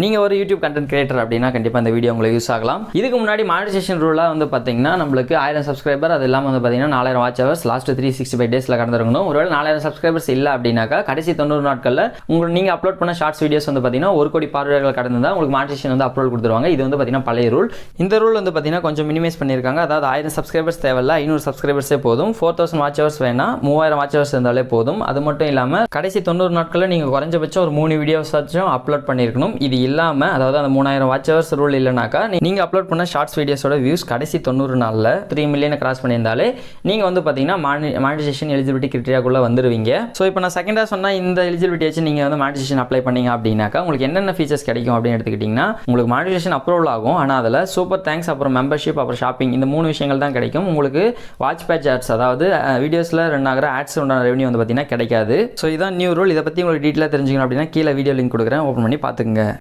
நீங்கள் ஒரு YouTube content creator அப்படின்னா கண்டிப்பாக இந்த வீடியோ உங்களுக்கு யூஸ் ஆகலாம். இதுக்கு முன்னாடி மானிட்டைசேஷன் ரூலாக வந்து பார்த்தீங்கன்னா நம்மளுக்கு 1000 சப்ஸ்கிரைபர், அது இல்லாமல் வந்து பார்த்தீங்கன்னா 4000 வாட்ச் ஹவர்ஸ் லாஸ்ட் 365 டேஸில் கடந்திருக்கணும். ஒருவேளை 4000 சப்ஸ்கிரைபர்ஸ் இல்லை அப்படின்னாக்கா கடைசி 90 நாட்களில் உங்களுக்கு நீங்கள் அப்லோட் பண்ண ஷார்ட்ஸ் வீடியோஸ் வந்து பார்த்தீங்கன்னா 1 கோடி பார்வையாளர்கள் கடந்தால் உங்களுக்கு மானிட்டைசேஷன் வந்து அப்லோட் கொடுத்துருவாங்க. இது வந்து பார்த்தீங்கன்னா பழைய ரூல். இந்த ரூல் வந்து பார்த்தீங்கன்னா கொஞ்சம் மினிமைஸ் பண்ணியிருக்காங்க. அதாவது 1000 சப்ஸ்கிரைபர்ஸ் தேவையில்ல, 500 சப்ஸ்கிரைபர்ஸே போதும். 4000 வாட்ச் ஹவர்ஸ் வேணாம், 3000 வாட்ச் ஹவர்ஸ் இருந்தாலே போதும். அது மட்டும் இல்லாமல் கடைசி 90 நாட்களில் நீங்கள் குறைஞ்சபட்சம் ஒரு 3 வீடியோஸ் அப்லோட் பண்ணியிருக்கணும். இது இல்லாமல் அதாவது அந்த 3000 வாட்ச் ஹவர்ஸ் ரூல் இல்லைனாக்கா நீங்கள் அப்லோட் பண்ண ஷார்ட்ஸ் வீடியோஸோட வியூஸ் கடைசி 90 நாளில் 3 மில்லியனை கிராஸ் பண்ணியிருந்தாலே நீங்கள் வந்து பார்த்தீங்கன்னா மானிட்டைசேஷன் எலிஜிபிலிட்டி கிரிட்டீரியாக்குள்ளே வந்துருவீங்க. ஸோ இப்போ நான் செகண்டாக சொன்னால் இந்த எலிஜிபிலிட்டி வச்சு நீங்கள் வந்து மானிட்டைசேஷன் அப்ளை பண்ணீங்க அப்படின்னாக்கா உங்களுக்கு என்னென்ன ஃபீச்சர்ஸ் கிடைக்கும் அப்படின்னு எடுத்துக்கிட்டிங்கன்னா உங்களுக்கு மானிட்டைசேஷன் அப்ரூவல் ஆகும். ஆனால் அதில் சூப்பர் தேங்க்ஸ், அப்புறம் மெம்பர்ஷிப், அப்புறம் ஷாப்பிங், இந்த 3 விஷயங்கள் தான் கிடைக்கும். உங்களுக்கு வாட்ச் பேட்ச் ஆட்ஸ், அதாவது வீடியோஸில் ரன் ஆகிற ஆட்ஸ் உண்டான ரெவன்யூ வந்து பார்த்தீங்கன்னா கிடைக்காது. ஸோ இதான் நியூ ரூல். இதை பற்றி உங்களுக்கு டீட்டெயிலாக தெரிஞ்சுக்கணும் அப்படின்னா கீழே வீடியோ லிங்க் கொடுக்குறேன், ஓப்பன் பண்ணி பார்த்துக்குங்க.